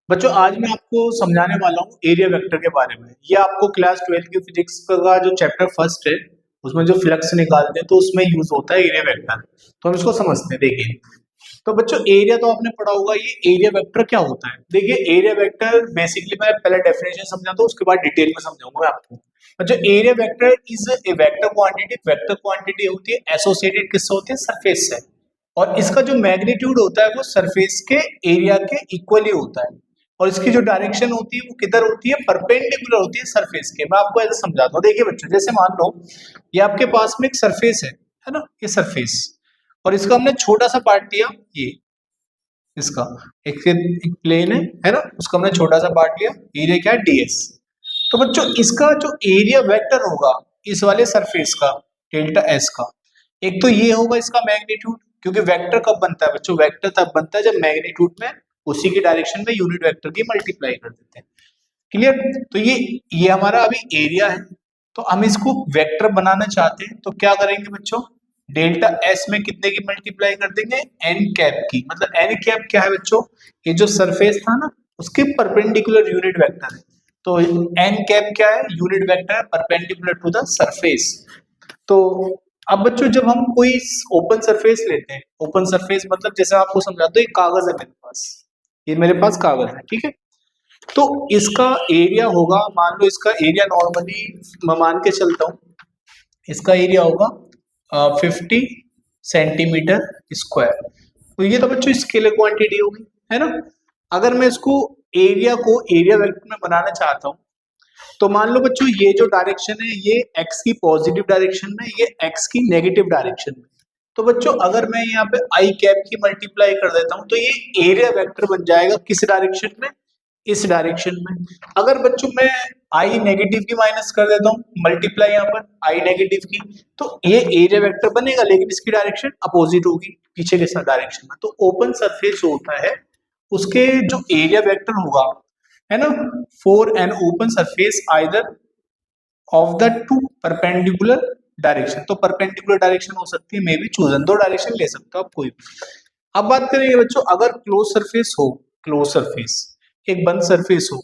बच्चों आज मैं आपको समझाने वाला हूँ एरिया वेक्टर के बारे में। ये आपको क्लास 12 की फिजिक्स का जो चैप्टर फर्स्ट है उसमें जो फ्लक्स निकालते हैं तो उसमें यूज होता है एरिया वेक्टर। तो हम इसको समझते हैं। देखिए तो बच्चों एरिया तो आपने पढ़ा होगा, ये एरिया वेक्टर क्या होता है। देखिए एरिया वेक्टर बेसिकली मैं पहले डेफिनेशन समझाता हूँ, उसके बाद डिटेल में समझाऊंगा मैं आपको। बच्चों area vector is a vector quantity. Vector quantity होती है एसोसिएटेड किससे होती है, सरफेस से। और इसका जो मैग्नीट्यूड होता है वो सरफेस के एरिया के इक्वली होता है। और इसकी जो डायरेक्शन होती है वो किधर होती है, परपेंडिकुलर होती है सरफेस के। मैं आपको ऐसे समझाता हूँ। देखिए बच्चों जैसे मान लो ये आपके पास में एक सरफेस है ना, ये सरफेस, और इसका हमने छोटा सा पार्ट लिया, ये इसका एक प्लेन है ना, उसका हमने छोटा सा पार्ट लिया, एरिया क्या है ds। तो बच्चों इसका जो एरिया वेक्टर होगा इस वाले सरफेस का, डेल्टा s का, एक तो ये होगा इसका मैग्नीट्यूड, क्योंकि वेक्टर कब बनता है बच्चों, वेक्टर तब बनता है जब मैग्नीट्यूड में उसी की डायरेक्शन में यूनिट वेक्टर की मल्टीप्लाई कर देते हैं। क्लियर। तो ये हमारा अभी एरिया है, तो हम इसको वेक्टर बनाना चाहते हैं तो क्या करेंगे बच्चों, डेल्टा एस में कितने की मल्टीप्लाई कर देंगे, एन कैप की। मतलब एन कैप क्या है बच्चों, ये जो सरफेस था ना उसके परपेंडिकुलर यूनिट वेक्टर है। तो एन कैप क्या है, यूनिट वेक्टर है परपेंडिकुलर टू द सरफेस। तो अब बच्चों जब हम कोई ओपन सरफेस लेते हैं, ओपन सरफेस मतलब जैसे आपको समझाता हूँ, एक कागज है मेरे पास, ये मेरे पास कागज है, ठीक है। तो इसका एरिया होगा, मान लो इसका एरिया नॉर्मली मैं मान के चलता हूँ, इसका एरिया होगा 50 सेंटीमीटर स्क्वायर। तो ये तो बच्चों स्केलर क्वांटिटी होगी, है ना। अगर मैं इसको एरिया को एरिया वेक्टर में बनाना चाहता हूँ तो मान लो बच्चों ये जो डायरेक्शन है ये x की पॉजिटिव डायरेक्शन में, ये x की नेगेटिव डायरेक्शन में। तो बच्चों अगर मैं यहाँ पे आई कैप की मल्टीप्लाई कर देता हूँ तो ये एरिया वेक्टर बन जाएगा किस डायरेक्शन में, इस डायरेक्शन में। अगर बच्चों मैं आई नेगेटिव की माइनस कर देता हूँ, मल्टीप्लाई यहाँ पर आई नेगेटिव की, तो ये एरिया वेक्टर बनेगा लेकिन इसकी डायरेक्शन अपोजिट होगी, पीछे के साथ डायरेक्शन में। तो ओपन सरफेस जो होता है उसके जो एरिया वेक्टर होगा, है ना, for an open surface either of the two perpendicular direction. तो परपेंडिकुलर डायरेक्शन हो सकती है, मे बी चूजन, दो डायरेक्शन ले सकते हो आप कोई भी। अब बात करेंगे बच्चों अगर क्लोज सरफेस हो, क्लोज सरफेस एक बंद सरफेस हो,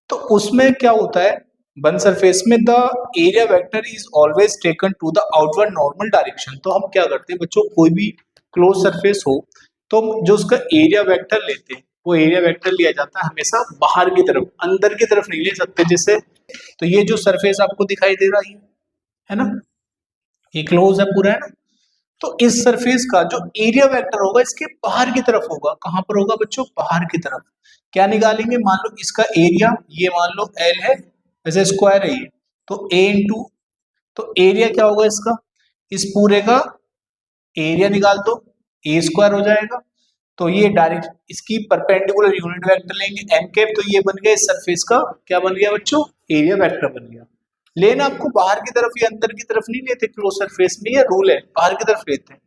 तो उसमें क्या होता है, बंद सरफेस में the area vector is always taken to the outward normal direction. तो हम क्या करते हैं बच्चों, कोई भी क्लोज सरफेस हो तो जो उसका एरिया वेक्टर लेते हैं वो एरिया वेक्टर लिया जाता है हमेशा बाहर की तरफ, अंदर की तरफ नहीं ले सकते। जैसे तो ये जो सरफेस आपको दिखाई दे रहा है ना, ये क्लोज है पूरा, है ना। तो इस सरफेस का जो एरिया वेक्टर होगा इसके बाहर की तरफ होगा। कहां पर होगा बच्चों, बाहर की तरफ। क्या निकालेंगे, मान लो इसका एरिया ये मान लो एल है, वैसे स्क्वायर है ये, तो ए इंटू, तो एरिया क्या होगा इसका, इस पूरे का एरिया निकाल दो, ए स्क्वायर हो जाएगा। तो ये डायरेक्ट इसकी परपेंडिकुलर यूनिट वेक्टर लेंगे एन कैप, तो ये बन गया इस सरफेस का क्या बन गया बच्चों, एरिया वेक्टर बन गया। लेकिन आपको बाहर की तरफ या अंदर की तरफ नहीं लेते, क्लोज सरफेस में ये रूल है बाहर की तरफ लेते हैं,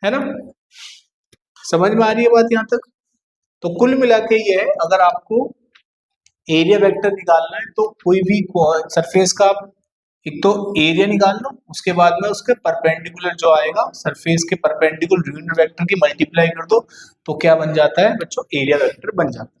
है ना। समझ में आ रही है बात यहाँ तक। तो कुल मिला के ये है, अगर आपको एरिया वेक्टर निकालना है तो कोई भी सरफेस का एक तो एरिया निकाल लो, उसके बाद में उसके परपेंडिकुलर जो आएगा सरफेस के परपेंडिकुलर यूनिट वेक्टर की मल्टीप्लाई कर दो, तो क्या बन जाता है बच्चों, एरिया वेक्टर बन जाता है।